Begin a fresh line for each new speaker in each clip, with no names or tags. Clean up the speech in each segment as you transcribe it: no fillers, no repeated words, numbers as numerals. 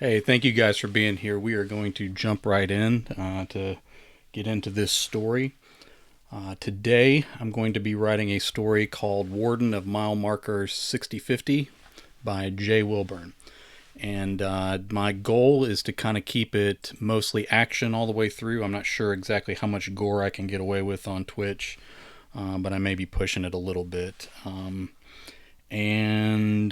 Hey, thank you guys for being here. We are going to jump right in to get into this story. Today, I'm going to be writing a story called Warden of Mile Marker 6050 by Jay Wilburn. And my goal is to kind of keep it mostly action all the way through. I'm not sure exactly how much gore I can get away with on Twitch, but I may be pushing it a little bit. And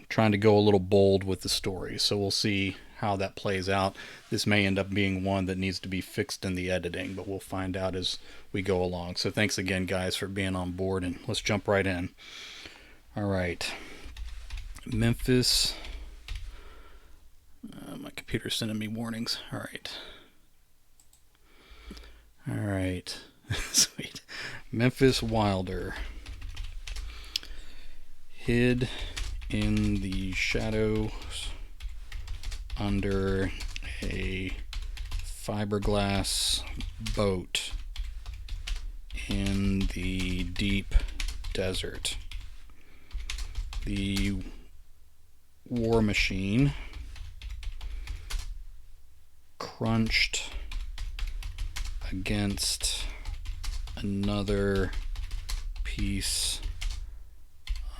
trying to go a little bold with the story. So we'll see how that plays out. This may end up being one that needs to be fixed in the editing, but we'll find out as we go along. So thanks again, guys, for being on board, and let's jump right in. All right. Memphis. My computer's sending me warnings. All right. All right. Sweet. Memphis Wilder hid in the shadows under a fiberglass boat in the deep desert. The war machine crunched against another piece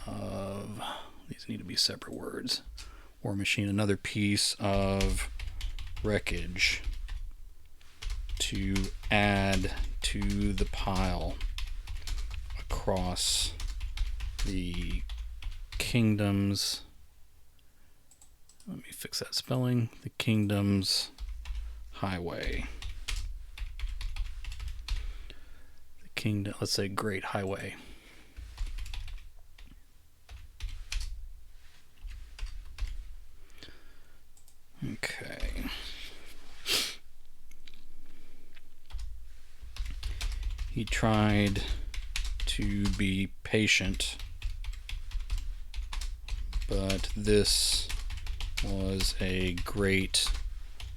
of, these need to be separate words. War machine, another piece of wreckage to add to the pile across the kingdom's, let me fix that spelling, the kingdom's highway. The kingdom, let's say Great Highway. Okay. He tried to be patient, but this was a great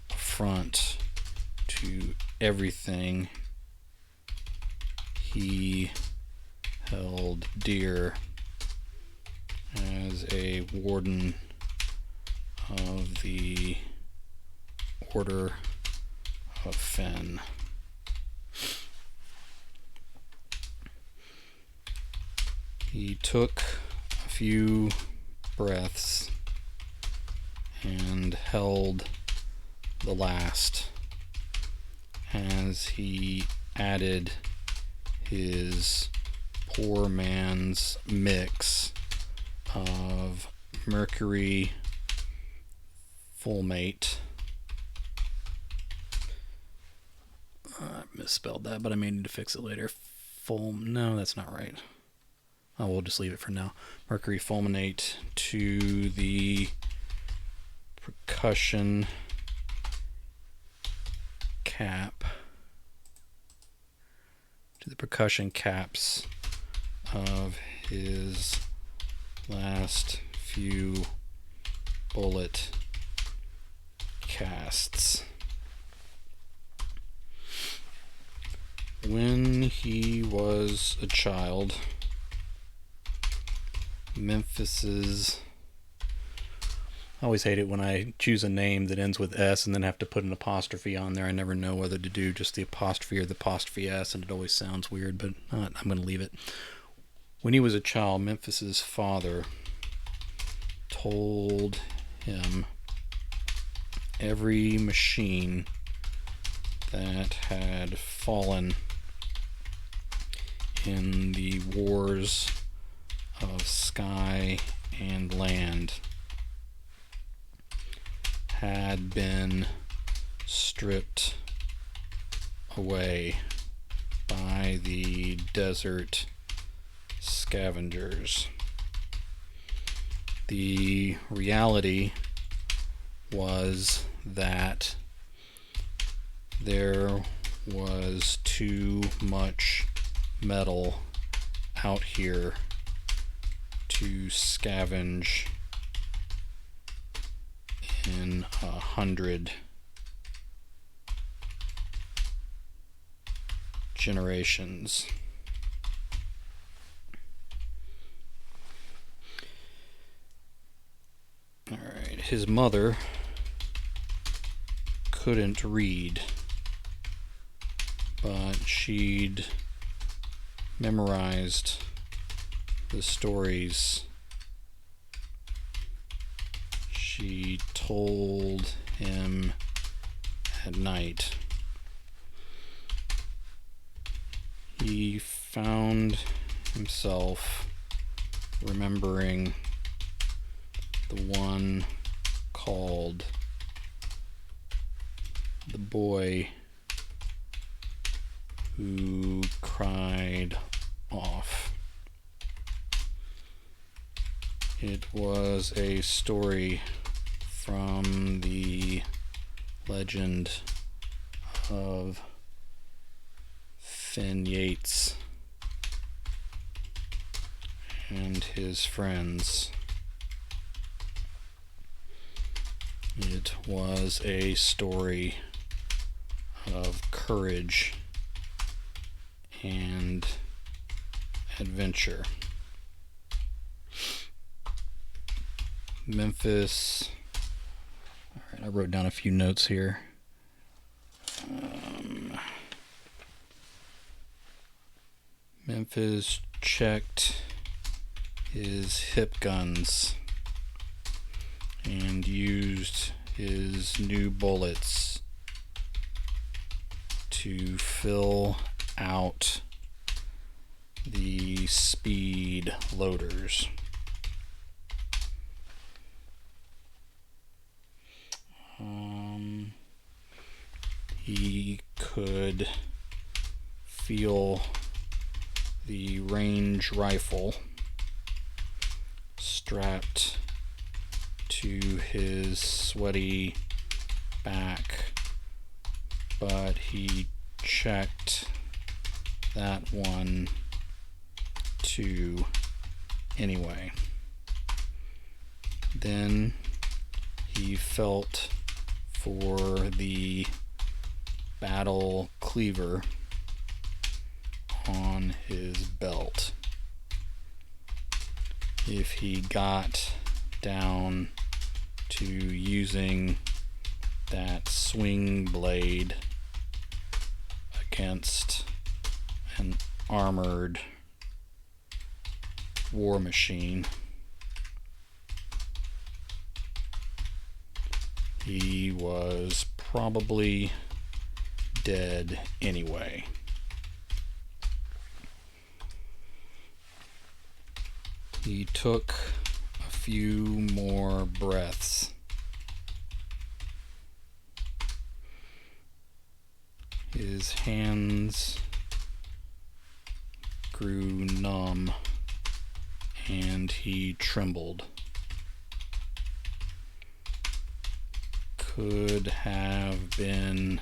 affront to everything he held dear as a warden of the Order of Fen. He took a few breaths and held the last as he added his poor man's mix of mercury fulminate. I misspelled that, but I may need to fix it later. No, that's not right. Oh, we'll just leave it for now. Mercury fulminate to the percussion cap, to the percussion caps of his last few bullet casts. When he was a child, Memphis's, I always hate it when I choose a name that ends with S and then have to put an apostrophe on there. I never know whether to do just the apostrophe or the apostrophe S, and it always sounds weird, but I'm going to leave it. When he was a child, Memphis's father told him every machine that had fallen in the wars of sky and land had been stripped away by the desert scavengers. The reality was that there was too much metal out here to scavenge in 100 generations. Alright, his mother couldn't read, but she'd memorized the stories she told him at night. He found himself remembering the one called The Boy Who Cried Off. It was a story from the legend of Finn Yates and his friends. It was a story of courage and adventure. Memphis. Alright, I wrote down a few notes here. Memphis checked his hip guns and used his new bullets to fill out the speed loaders. He could feel the range rifle strapped to his sweaty back, but he checked that one too anyway. Then he felt for the battle cleaver on his belt. If he got down to using that swing blade against an armored war machine, he was probably dead anyway. He took a few more breaths. His hands grew numb and he trembled. Could have been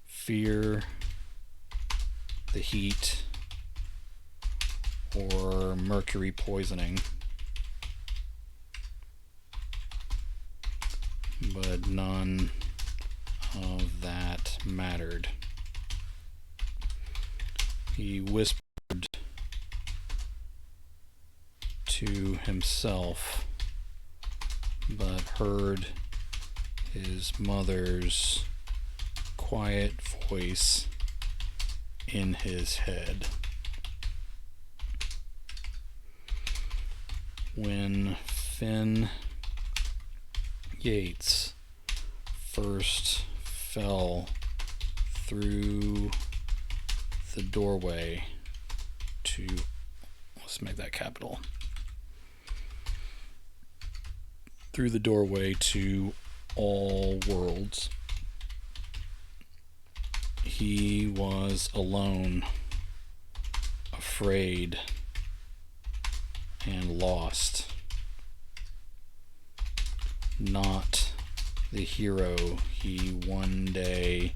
fear, the heat, or mercury poisoning, but none of that mattered. He whispered to himself, but heard his mother's quiet voice in his head. When Finn Yates first fell through the doorway to, let's make that capital, through the doorway to all worlds, he was alone, afraid, and lost. Not the hero he one day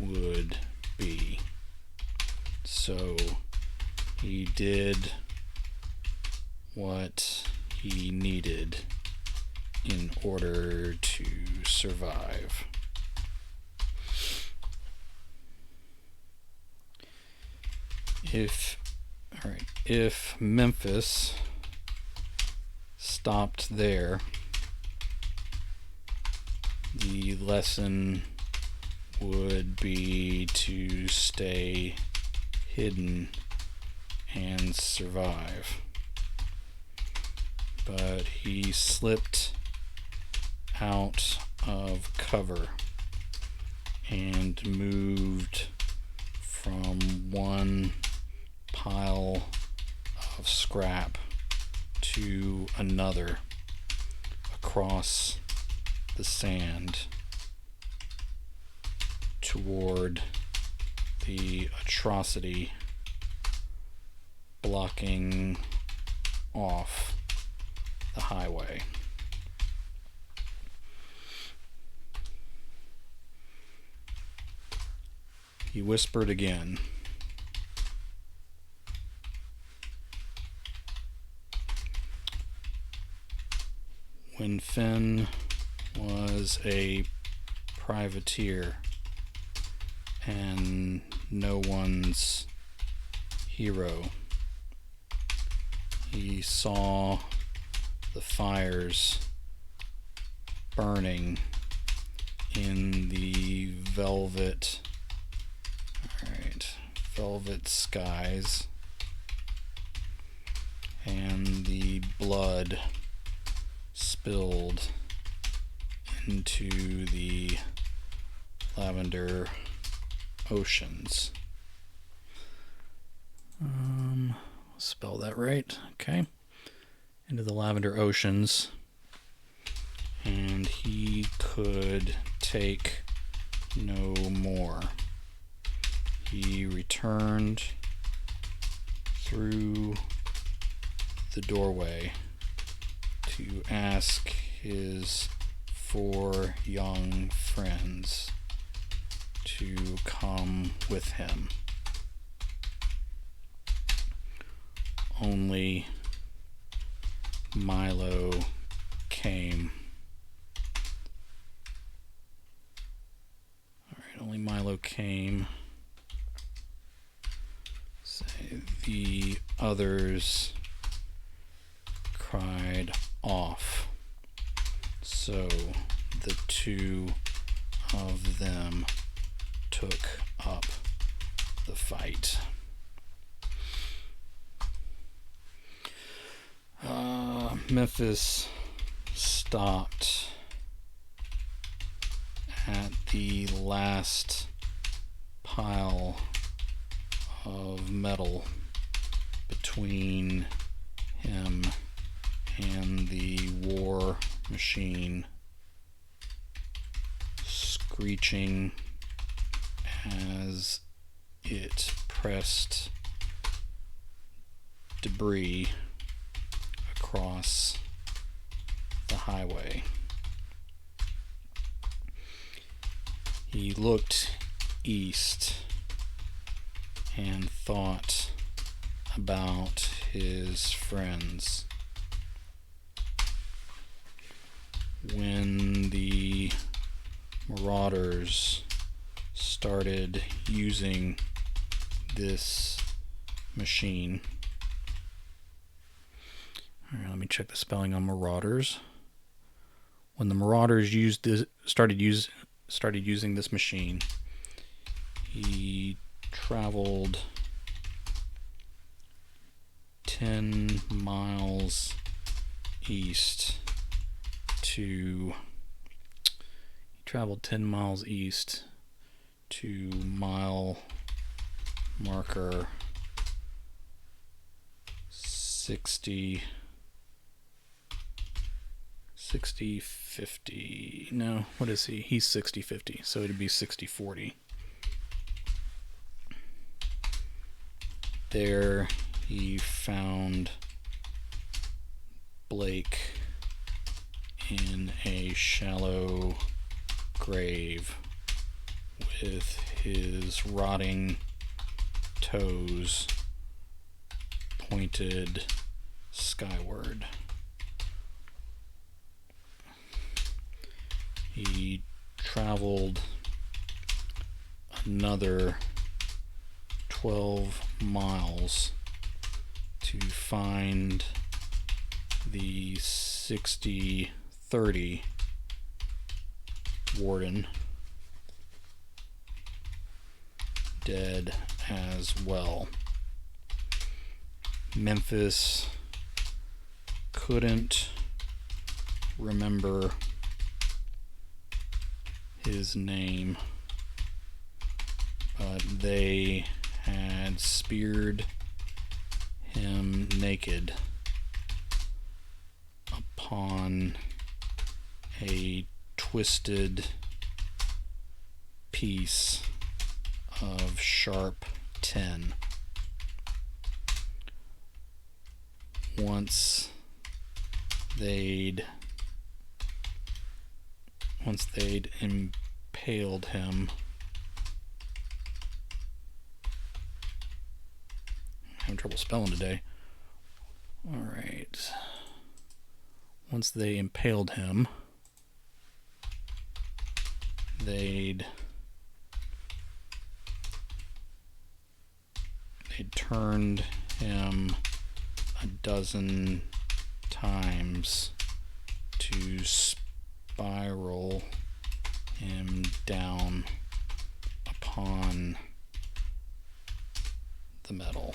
would be. So he did what he needed in order to survive. If Memphis stopped there, the lesson would be to stay hidden and survive. But he slipped out of cover and moved from one pile of scrap to another across the sand toward the atrocity blocking off the highway. He whispered again. When Finn was a privateer and no one's hero, he saw the fires burning in the velvet skies, and the blood spilled into the lavender oceans. Spell that right. Okay. Into the lavender oceans, and he could take no more. He returned through the doorway to ask his 4 young friends to come with him. Only Milo came. Alright, only Milo came. The others cried off. So the 2 of them took up the fight. Memphis stopped at the last pile of metal between him and the war machine, screeching as it pressed debris across the highway. He looked east and thought about his friends. When the Marauders started using this machine. Alright, let me check the spelling on Marauders. When the Marauders started using this machine, he traveled 10 miles east to mile marker 50. No, what is he? He's 50, so it'd be 60-40. There he found Blake in a shallow grave with his rotting toes pointed skyward. He traveled another 12 miles to find the 60-30 Warden dead as well. Memphis couldn't remember his name, but they had speared him naked upon a twisted piece of sharp tin. Once they'd impaled him, I'm having trouble spelling today. Alright. Once they impaled him, they'd turned him a dozen times to spiral him down upon the metal.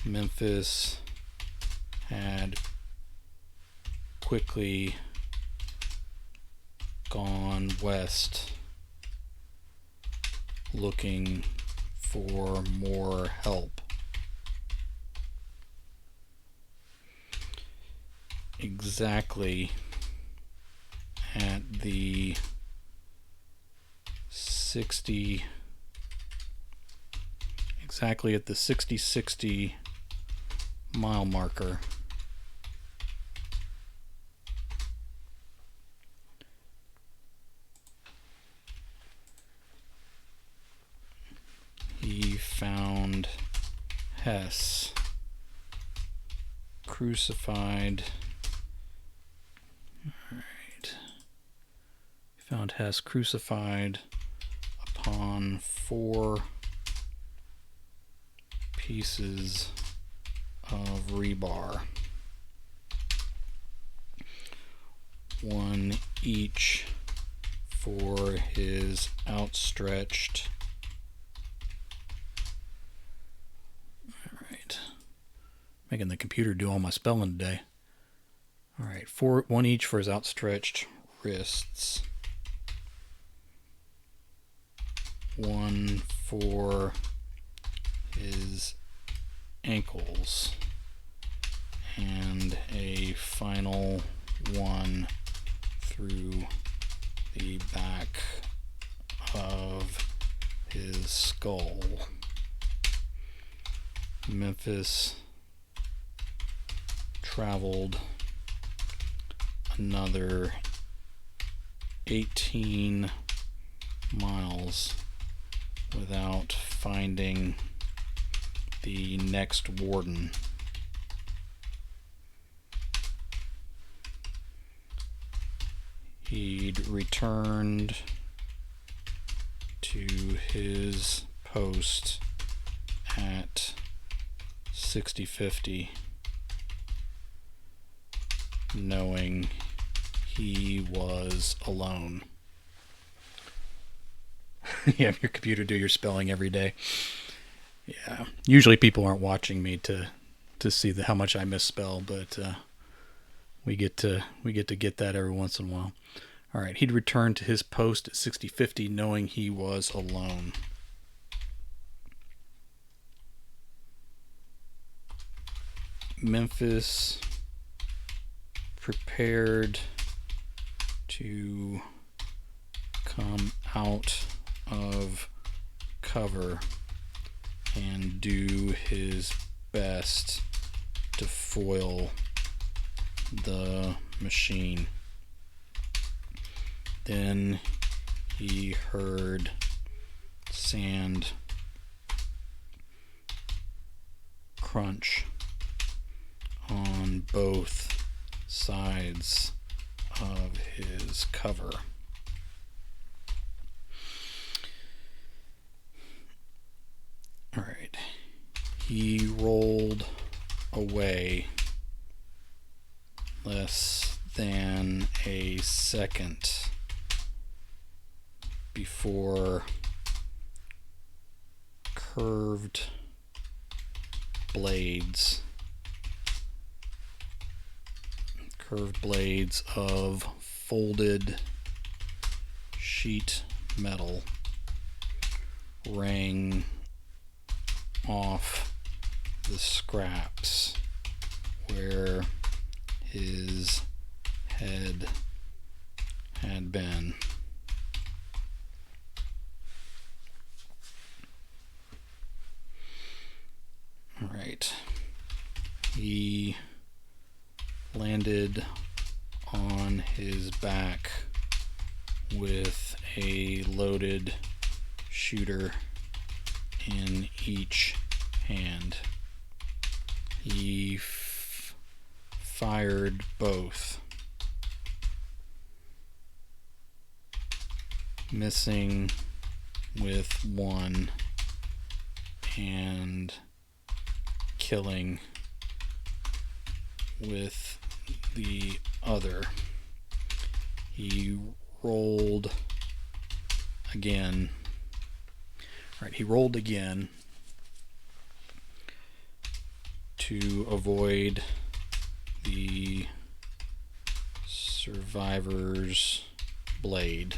Memphis had quickly gone west looking for more help. Exactly at the 60 mile marker, he found Hess crucified. Alright. He found Hess crucified upon 4 pieces of rebar, one each for his outstretched. Alright. Making the computer do all my spelling today. Alright, one each for his outstretched wrists. One for his ankles. And a final one through the back of his skull. Memphis traveled another 18 miles without finding the next warden. He'd returned to his post at 6050, knowing he was alone. You have your computer do your spelling every day. Yeah, usually people aren't watching me to see how much I misspell, but we get to get that every once in a while. All right, he'd returned to his post at 6050, knowing he was alone. Memphis prepared to come out of cover and do his best to foil the machine. Then he heard sand crunch on both sides of his cover. All right. He rolled away less than a second before curved blades of folded sheet metal rang off the scraps where his head had been. All right. He landed on his back with a loaded shooter in each hand. He fired both, missing with one and killing with the other. He rolled again. Right, he rolled again to avoid the survivor's blade.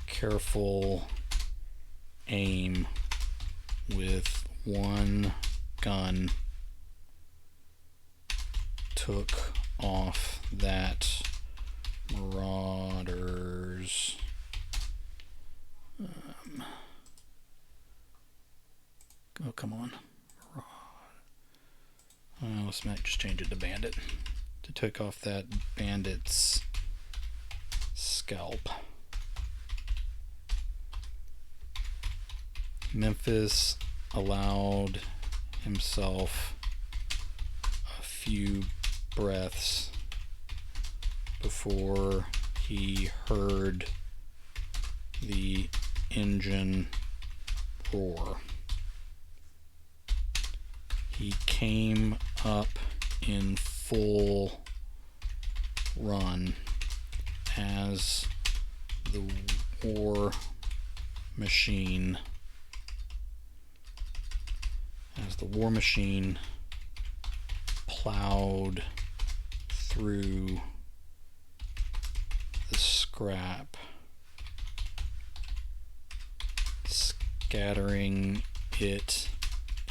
Careful aim with one gun took off that marauder's oh, come on. Let's just change it to bandit. To take off that bandit's scalp. Memphis allowed himself a few breaths before he heard the engine roar. He came up in full run as the war machine plowed through the scrap, scattering it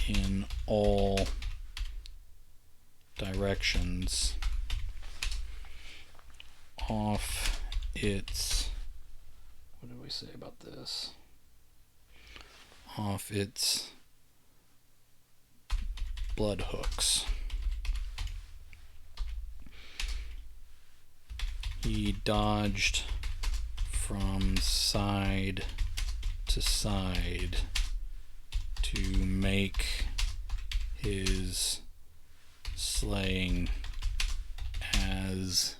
in all directions off its, what did we say about this? Off its blood hooks. He dodged from side to side to make his slaying as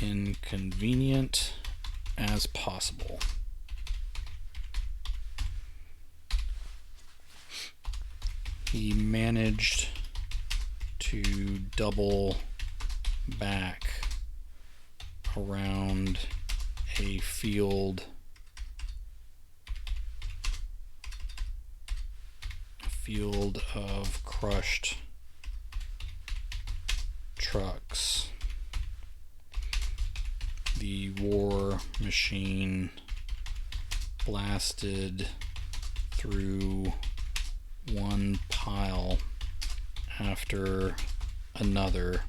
inconvenient as possible. He managed to double back around a field of crushed trucks. The war machine blasted through one pile after another,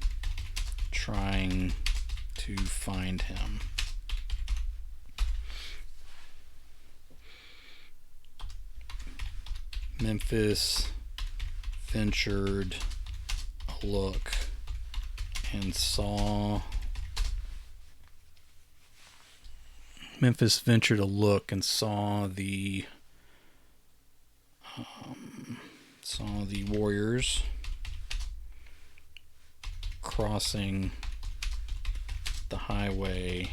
trying to find him. Memphis ventured a look and saw the warriors crossing the highway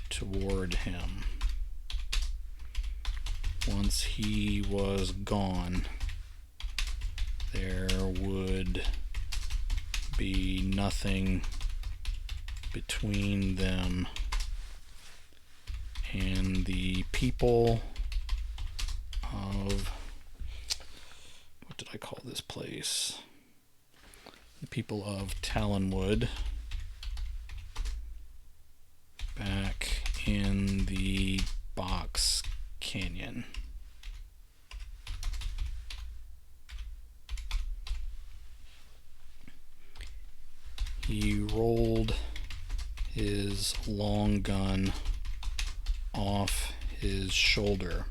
toward him. Once he was gone, there would be nothing between them and the people of, what did I call this place? The people of Talonwood, back in the Box Canyon. He rolled his long gun off his shoulder.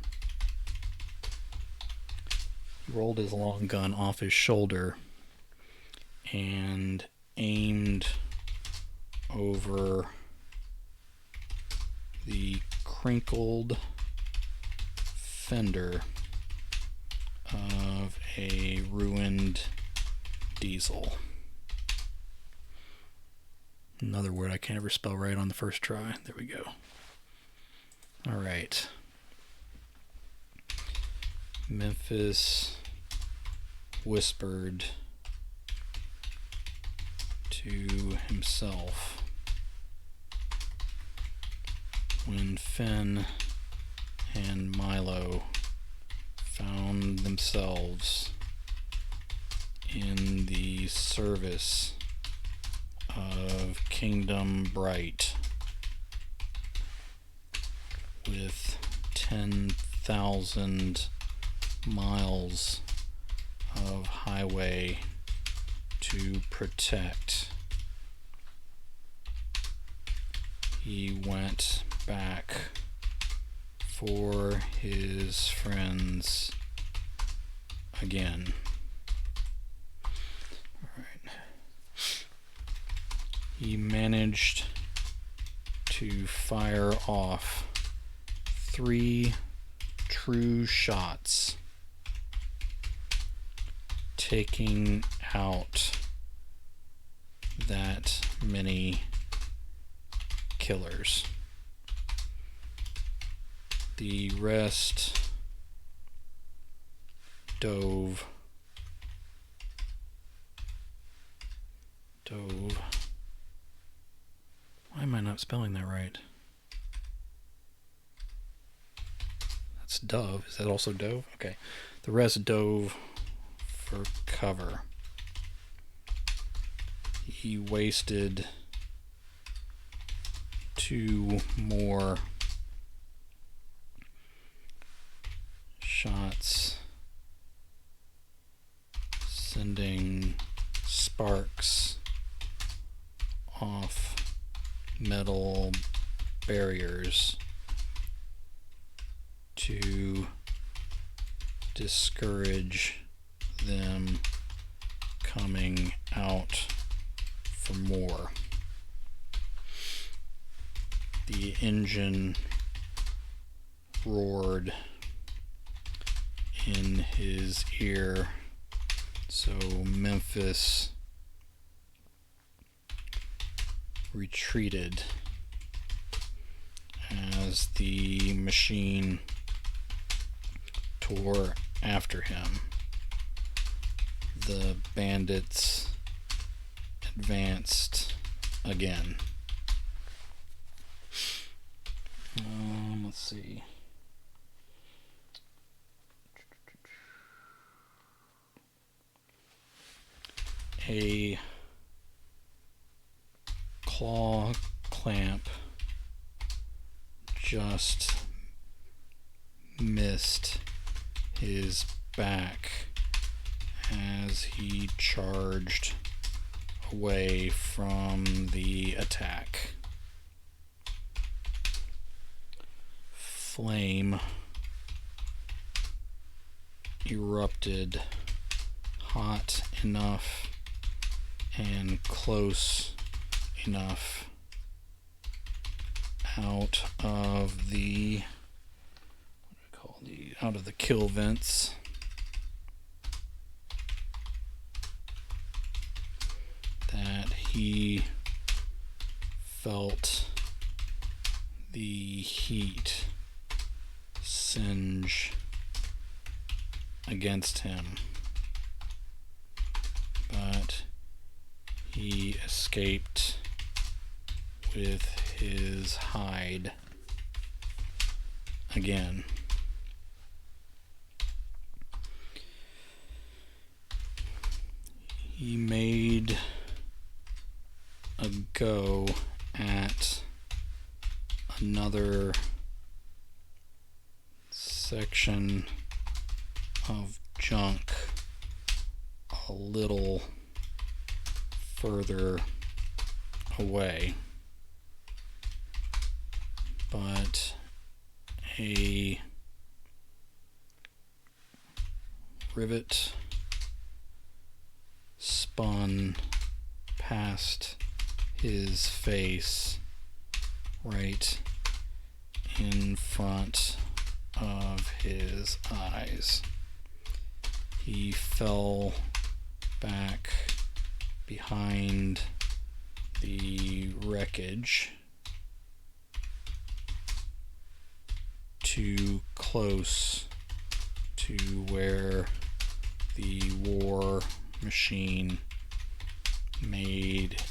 He rolled his long gun off his shoulder and aimed over the crinkled fender of a ruined diesel. Another word I can't ever spell right on the first try. There we go. All right. Memphis whispered to himself when Finn and Milo found themselves in the service of Kingdom Bright with 10,000 miles of highway to protect. He went back for his friends again. All right. He managed to fire off 3 true shots, taking out that many killers. The rest dove. Why am I not spelling that right? That's dove. Is that also dove? Okay. The rest dove for cover. He wasted 2 more shots, sending sparks off metal barriers to discourage them coming out for more. The engine roared in his ear, so Memphis retreated as the machine tore after him. The bandits advanced again. Let's see. A claw clamp just missed his back as he charged away from the attack. Flame erupted hot enough and close enough out of the kill vents that he felt the heat singe against him, but he he escaped with his hide again. He made a go at another section of junk a little further away, but a rivet spun past his face right in front of his eyes. He fell back behind the wreckage, too close to where the war machine made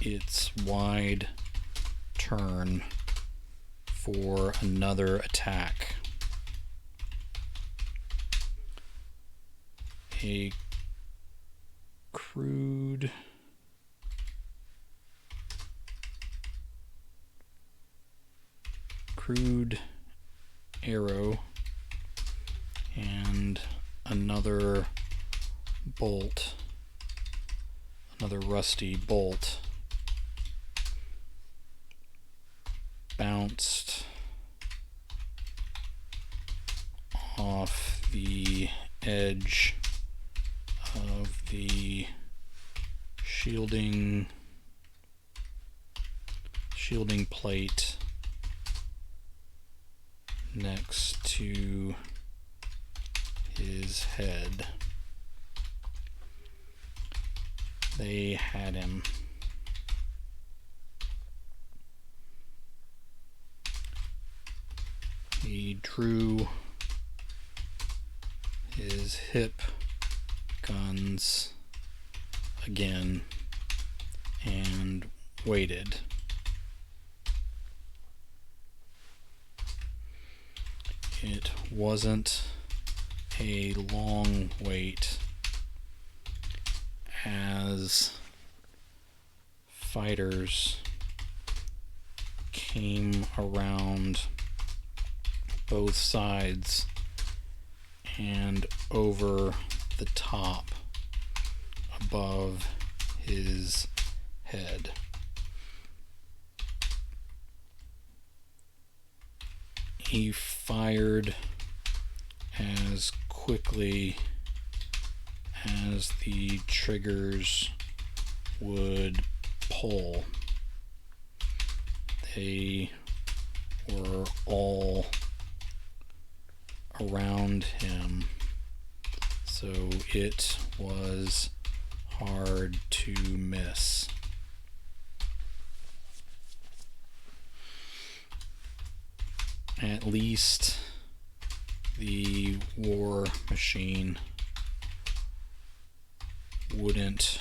its wide turn for another attack. A crude arrow and another bolt, another rusty bolt, bounced off the edge of the shielding plate next to his head. They had him. He drew his hip guns again and waited. It wasn't a long wait as fighters came around both sides and over the top above his head. He fired as quickly as the triggers would pull. They were all around him, so it was hard to miss. At least the war machine wouldn't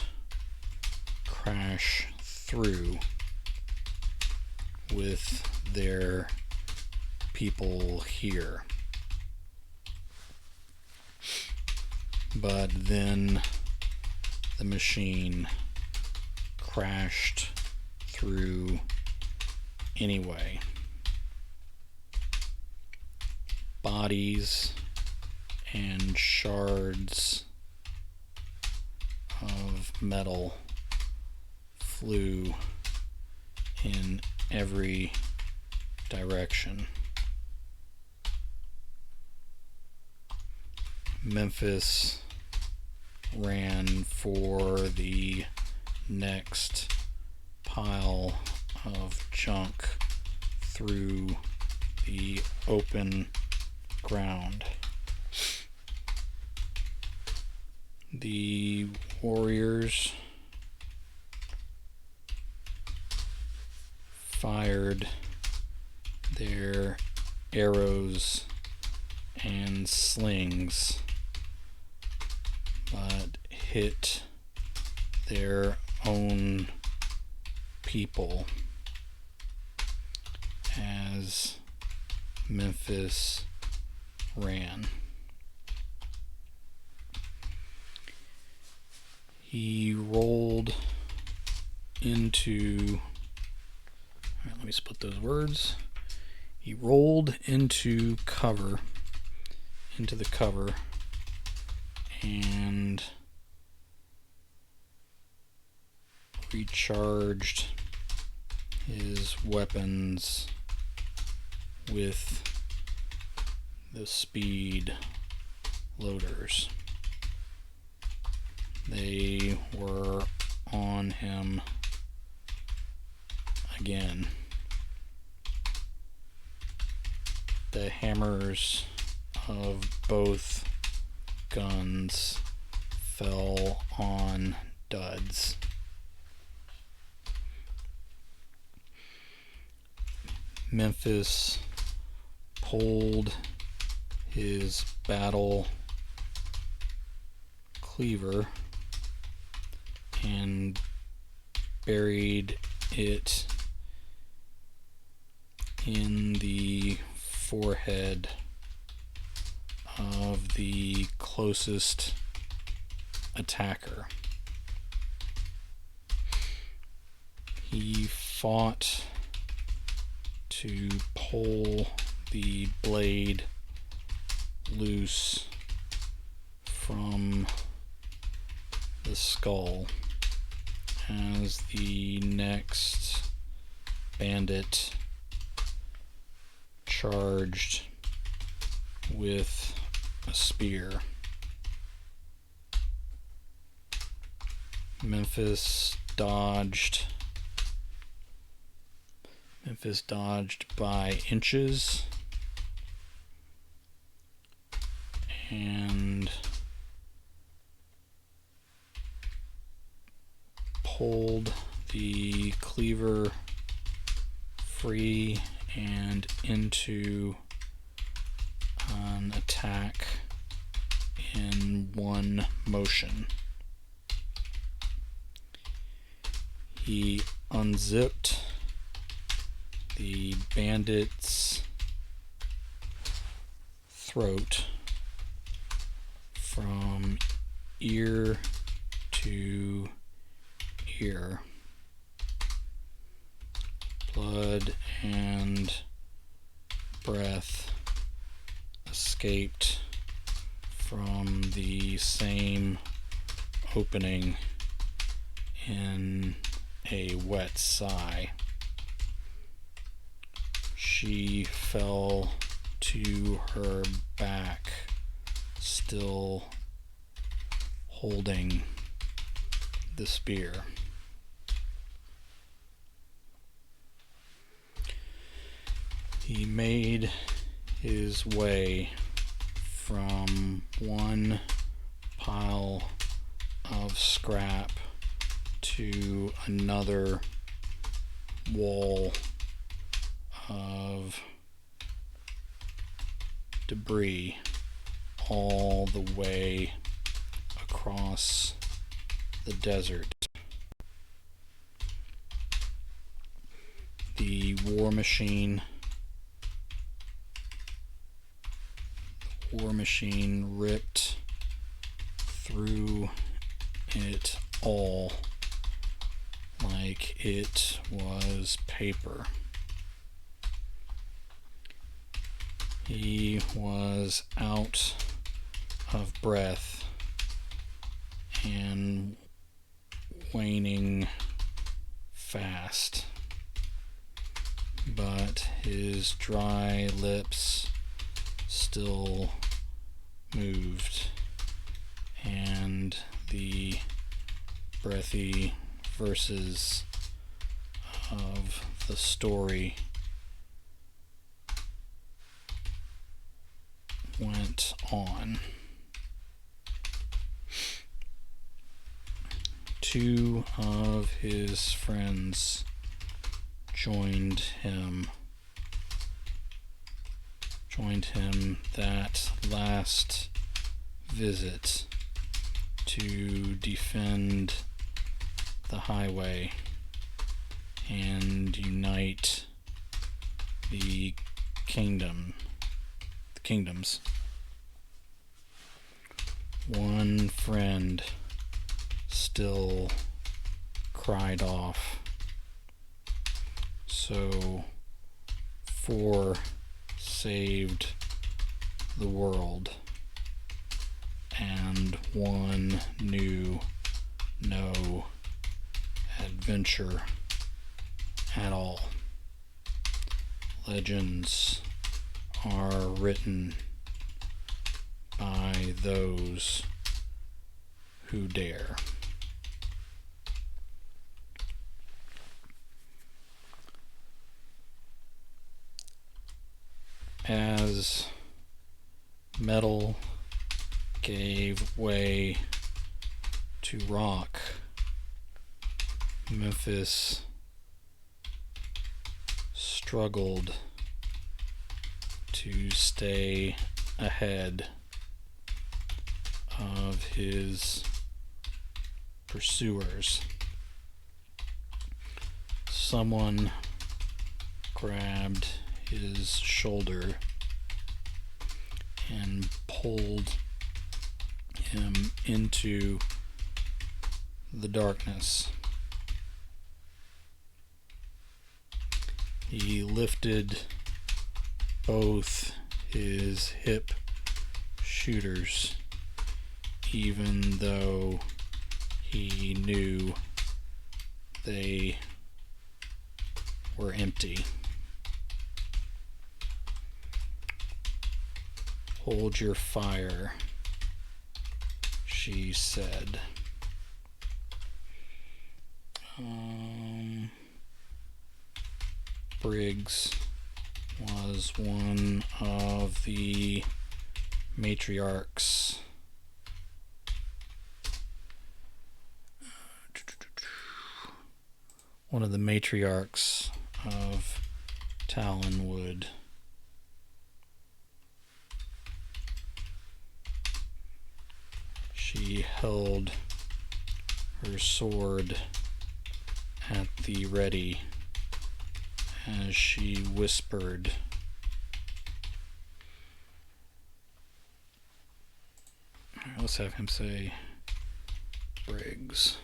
crash through with their people here. But then the machine crashed through anyway. Bodies and shards of metal flew in every direction. Memphis ran for the next pile of junk through the open ground. The warriors fired their arrows and slings, but hit their own people as Memphis ran. He rolled into... Alright, let me split those words. He rolled into the cover, and recharged his weapons with the speed loaders. They were on him again. The hammers of both guns fell on duds. Memphis pulled his battle cleaver and buried it in the forehead of the closest attacker. He fought to pull the blade loose from the skull as the next bandit charged with a spear. Memphis dodged by inches and pulled the cleaver free and into an attack in one motion. He unzipped the bandit's throat from ear to ear. Blood and breath escaped from the same opening in a wet sigh. She fell to her back, still holding the spear. He made his way from one pile of scrap to another wall of debris all the way across the desert. The war machine ripped through it all like it was paper. He was out of breath and waning fast, but his dry lips still moved, and the breathy verses of the story went on. Two of his friends joined him that last visit to defend the highway and unite the kingdoms. One friend still cried off, so 4 saved the world, and 1 knew no adventure at all. Legends are written by those who dare. As metal gave way to rock, Memphis struggled to stay ahead of his pursuers. Someone grabbed his shoulder and pulled him into the darkness. He lifted both his hip shooters, even though he knew they were empty. "Hold your fire," she said. Briggs was one of the matriarchs. One of the matriarchs of Talonwood. She held her sword at the ready as she whispered, let's have him say Briggs.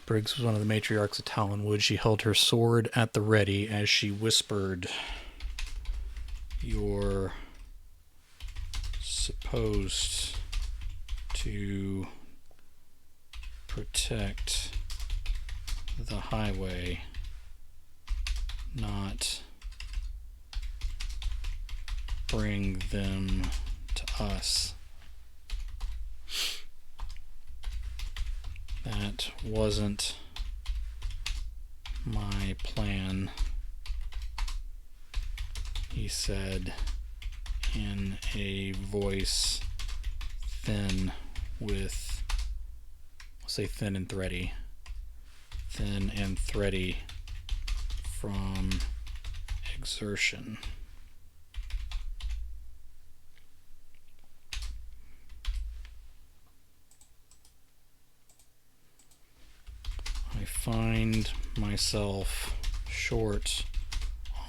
Briggs was one of the matriarchs of Talonwood. She held her sword at the ready as she whispered, "You're supposed to protect the highway, not bring them to us." "That wasn't my plan," he said in a voice thin with, I'll say thin and thready from exertion. "I find myself short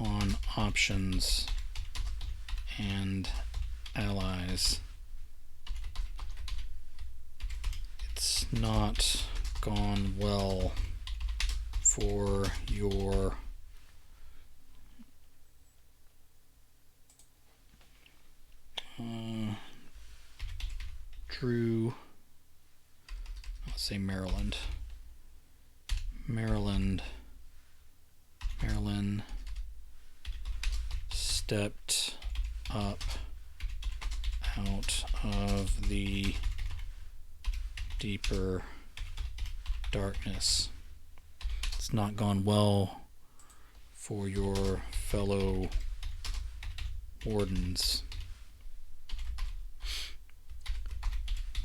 on options and allies. It's not gone well for your I'll say Maryland stepped up out of the deeper darkness. It's not gone well for your fellow wardens.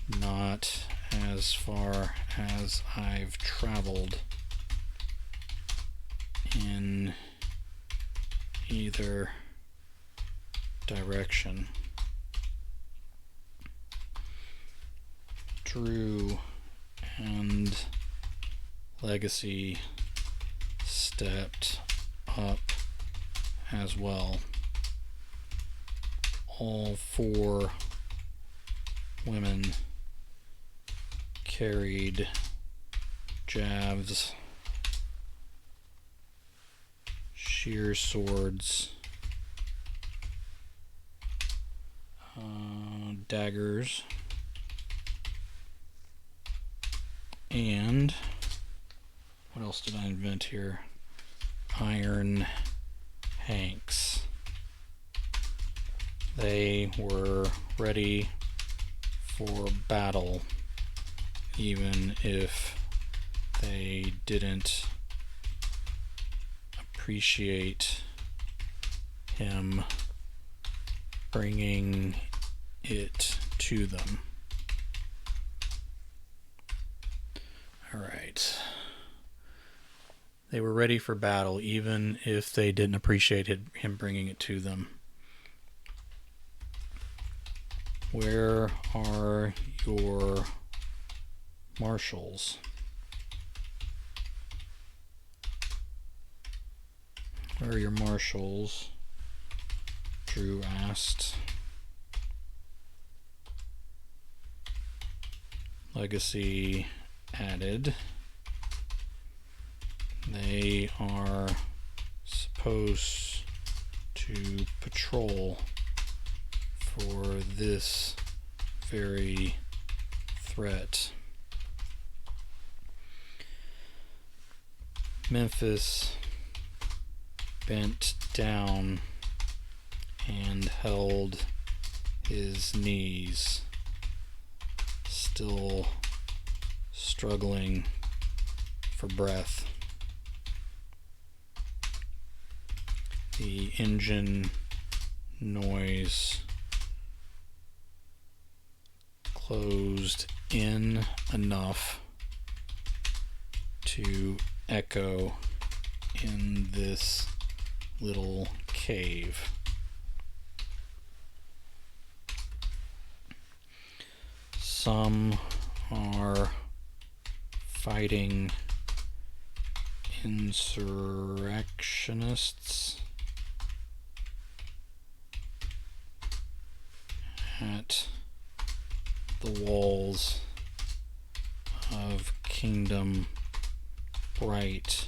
Not as far as I've traveled in either direction. Drew and Legacy stepped up as well. All 4 women carried javes, sheer swords, daggers, and what else did I invent here? Iron hanks. They were ready for battle, even if they didn't appreciate him bringing it to them. All right. They were ready for battle, even if they didn't appreciate him bringing it to them. Where are your marshals? Where are your marshals? Drew asked. Legacy added. They are supposed to patrol for this very threat. Memphis bent down and held his knees, still struggling for breath. The engine noise closed in enough to echo in this little cave. Some are fighting insurrectionists at the walls of Kingdom Bright,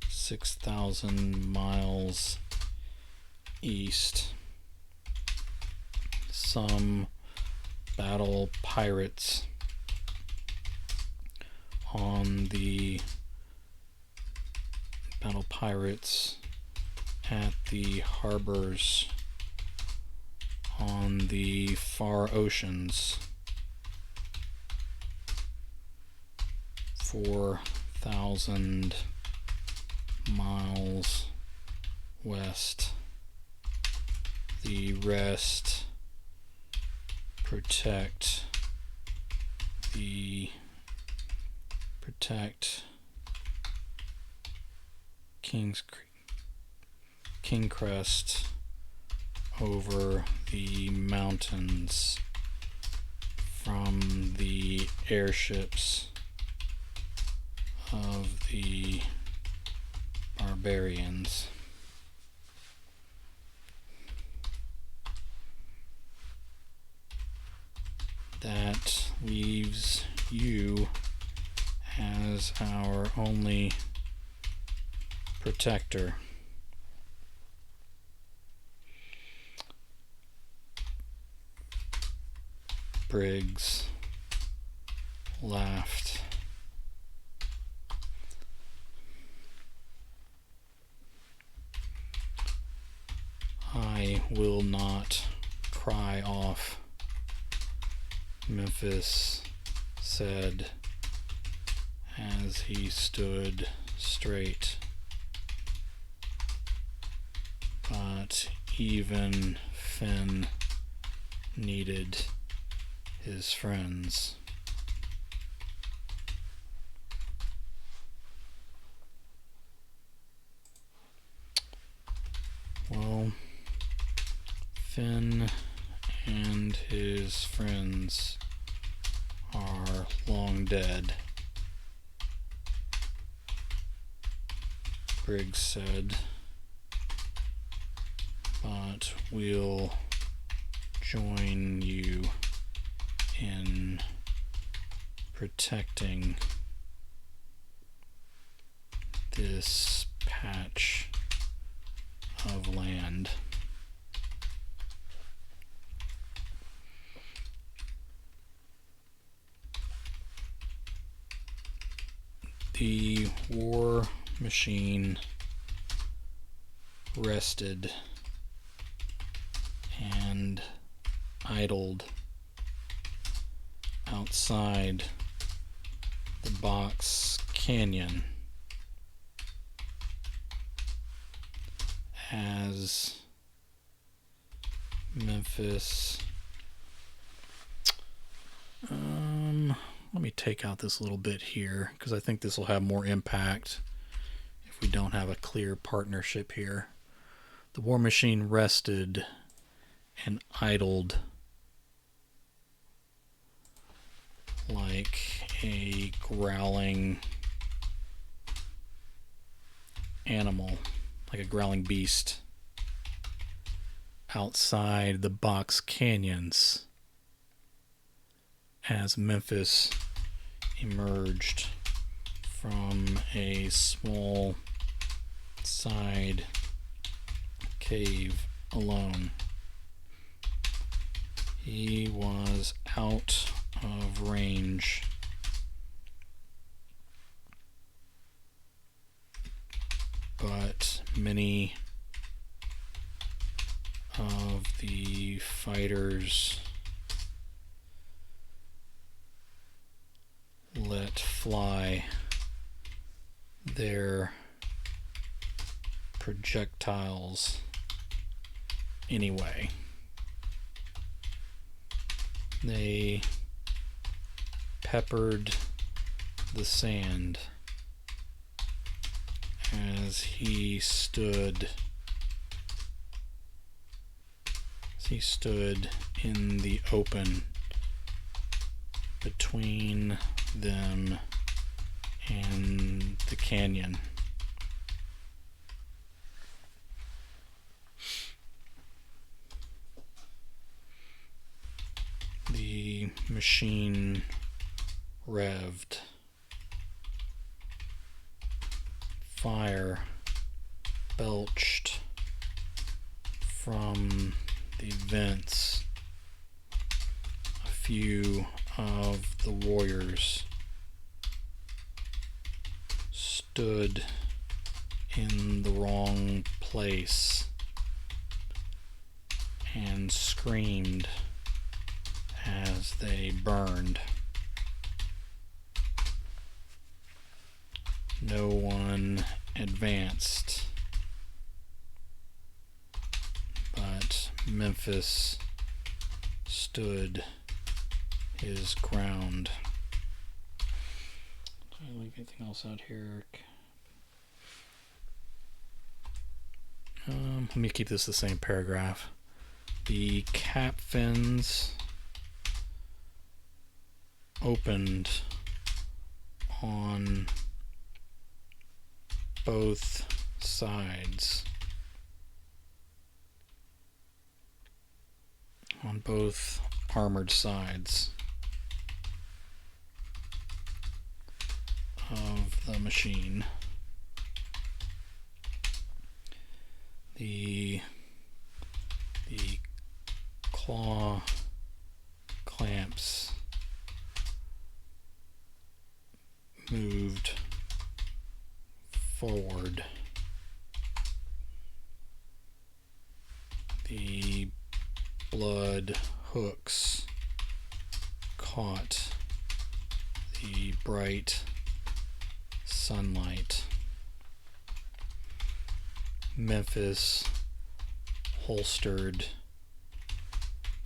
6,000 miles east. Some battle pirates at the harbors on the far oceans, 4,000 miles west. The rest protect King Crest over the mountains from the airships of the barbarians. That leaves you as our only protector. Briggs laughed. I will not cry off, Memphis said as he stood straight. But even Finn needed his friends. Well, Finn and his friends are long dead, Briggs said, but we'll join you in protecting this patch of land. The war machine rested and idled outside the box canyon as Memphis. Let me take out this little bit here because I think this will have more impact if we don't have a clear partnership here. The war machine rested and idled like a growling animal, like a growling beast, outside the box canyons as Memphis emerged from a small side cave alone. He was out of range, but many of the fighters let fly their projectiles anyway. They peppered the sand as he stood in the open between them and the canyon. The machine revved. Fire belched from the vents. A few of the warriors stood in the wrong place and screamed as they burned. No one advanced, but Memphis stood his ground. Did I leave anything else out here? Let me keep this the same paragraph. The cap fins opened on both sides, on both armored sides of the machine. The claw clamps moved forward. The blood hooks caught the bright sunlight. Memphis holstered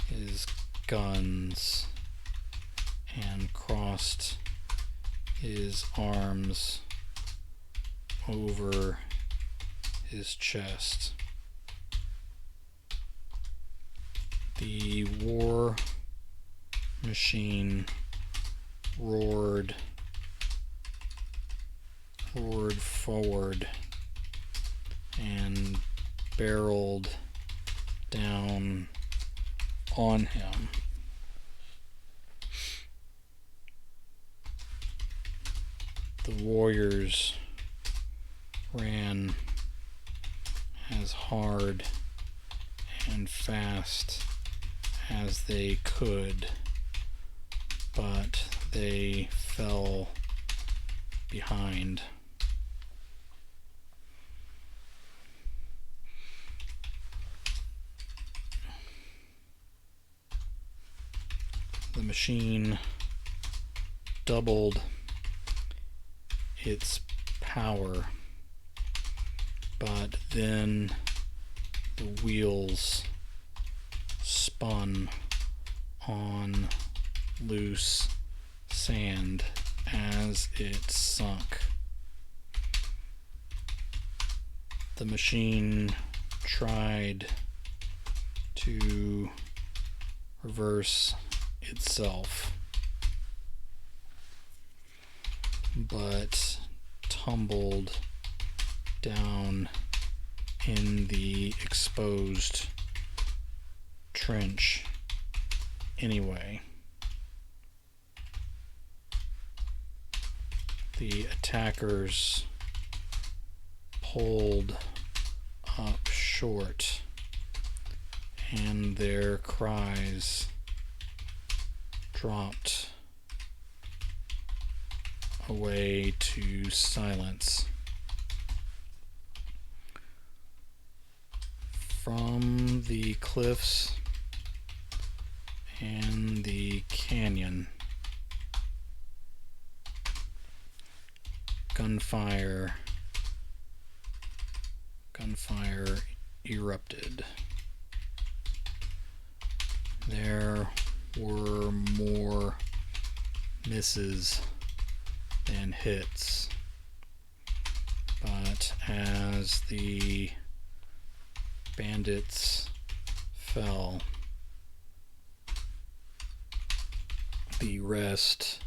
his guns and crossed his arms over his chest. The war machine roared forward and barreled down on him. The warriors ran as hard and fast as they could, but they fell behind. The machine doubled its power, but then the wheels spun on loose sand as it sunk. The machine tried to reverse itself, but tumbled down in the exposed trench anyway. The attackers pulled up short, and their cries dropped away to silence. From the cliffs and the canyon, gunfire erupted. There were more misses than hits, but as the bandits fell, the rest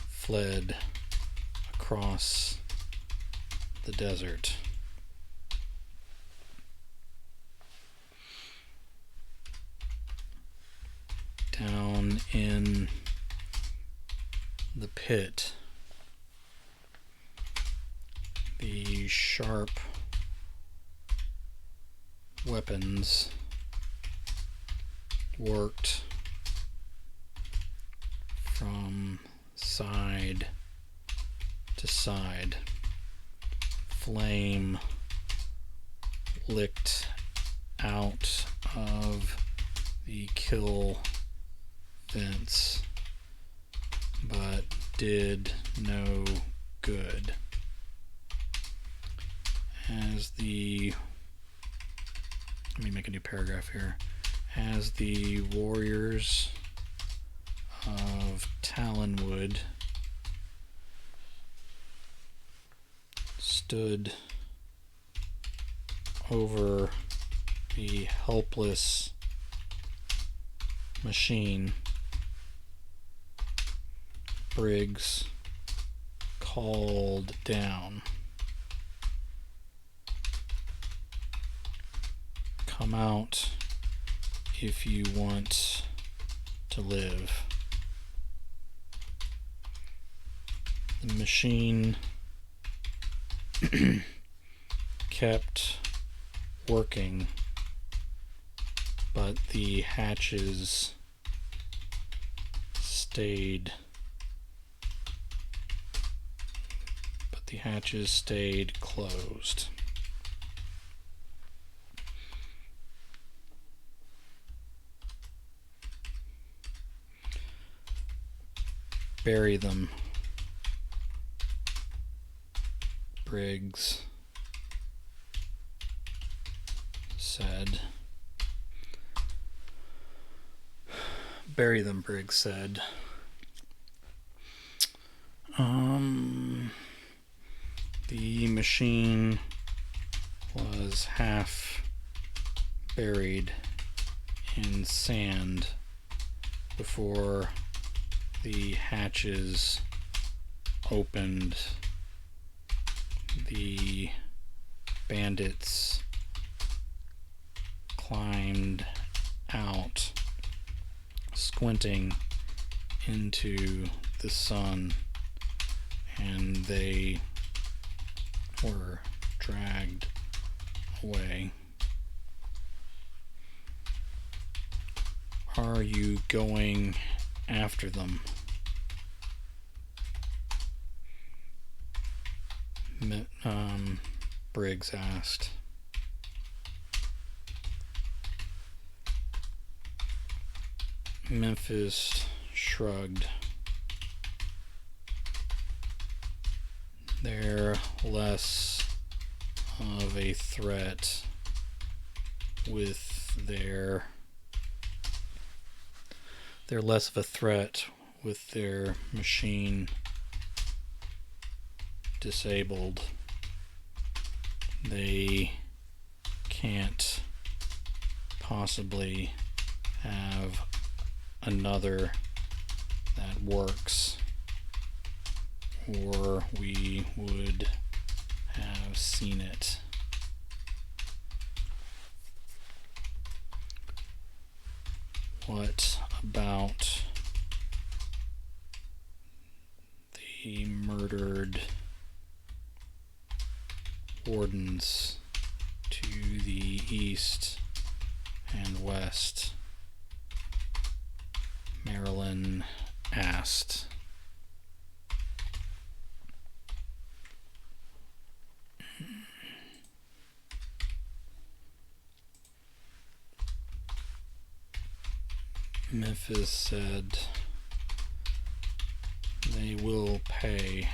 fled across the desert. Down in the pit, the sharp weapons worked from side to side. Flame licked out of the kill vents, but did no good. Let me make a new paragraph here. As the warriors of Talonwood stood over the helpless machine, Briggs called down, "Come out if you want to live." The machine kept working, but the hatches stayed closed. "Bury them," Briggs said. "Bury them," Briggs said. The machine was half buried in sand before the hatches opened, the bandits climbed out, squinting into the sun, and they were dragged away. Are you going after them? Briggs asked. Memphis shrugged. They're less of a threat with their machine disabled. They can't possibly have another that works, or we would have seen it. What about the murdered wardens to the east and west? Marilyn asked. Memphis said, they will pay,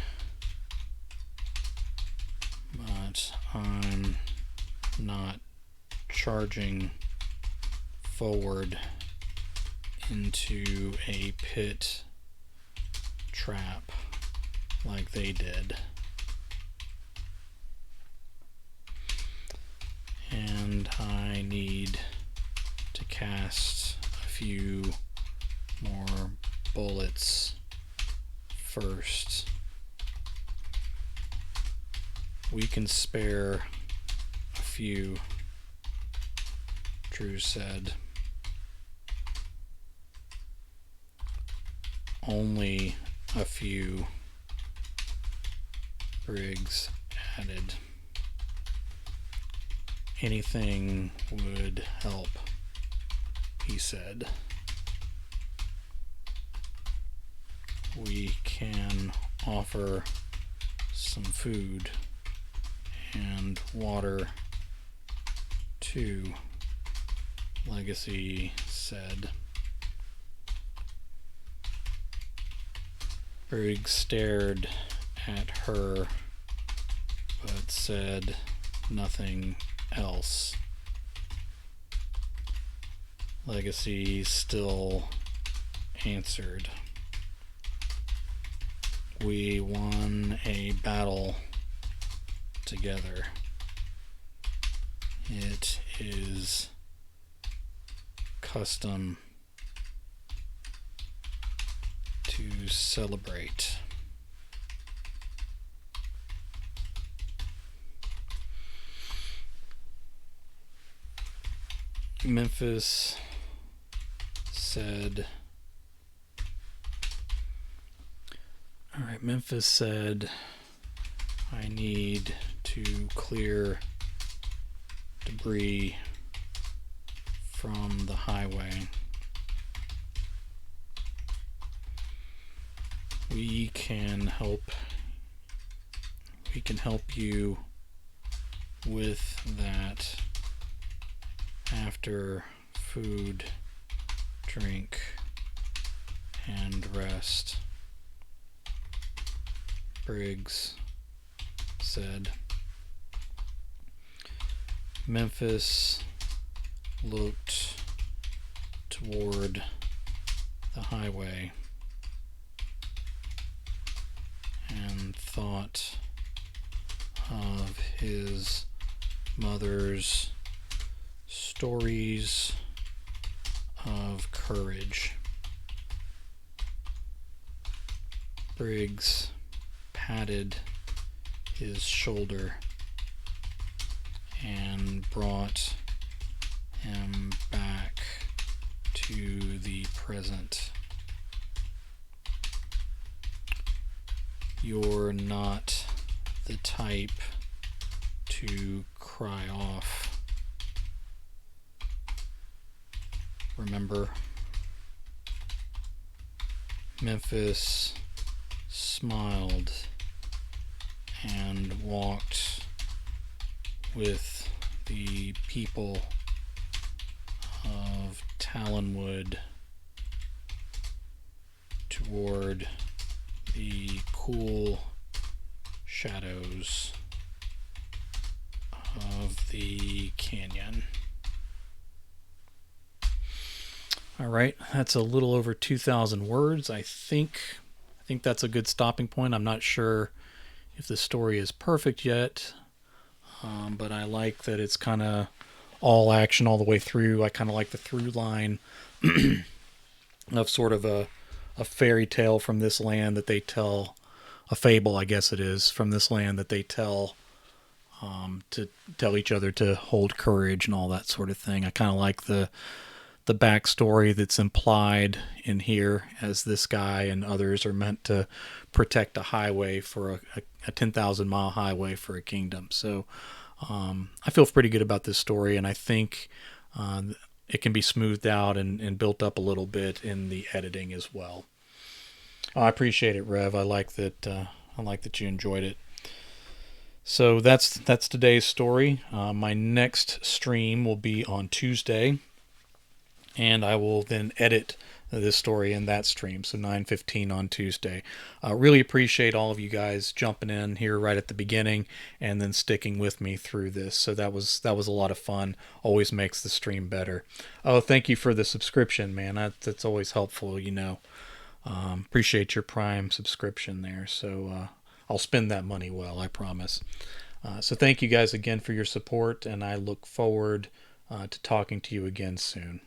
but I'm not charging forward into a pit trap like they did. And I need to cast a few more bullets first. We can spare a few, Drew said. Only a few, Briggs added. Anything would help, he said. We can offer some food and water too, Legacy said. Briggs stared at her, but said nothing else. Legacy still answered. We won a battle together. It is custom to celebrate. Memphis said, I need to clear debris from the highway. We can help you with that after food, drink, and rest, Briggs said. Memphis looked toward the highway and thought of his mother's stories of courage. Briggs patted his shoulder and brought him back to the present. You're not the type to cry off. Remember? Memphis smiled and walked with the people of Talonwood toward the cool shadows of the canyon. All right, that's a little over 2,000 words. I think that's a good stopping point. I'm not sure if the story is perfect yet, but I like that it's kind of all action all the way through. I kind of like the through line of sort of a fairy tale from this land that they tell, a fable, I guess it is, from this land that they tell to tell each other to hold courage and all that sort of thing. I kind of like the backstory that's implied in here, as this guy and others are meant to protect a highway for a 10,000 mile highway for a kingdom. So I feel pretty good about this story, and I think it can be smoothed out and built up a little bit in the editing as well. I appreciate it, Rev. I like that you enjoyed it. So that's today's story. My next stream will be on Tuesday, and I will then edit this story in that stream, so 9:15 on Tuesday. Really appreciate all of you guys jumping in here right at the beginning and then sticking with me through this. So that was a lot of fun. Always makes the stream better. Oh, thank you for the subscription, man. That's always helpful, you know. Appreciate your Prime subscription there. So I'll spend that money well, I promise. So thank you guys again for your support, and I look forward to talking to you again soon.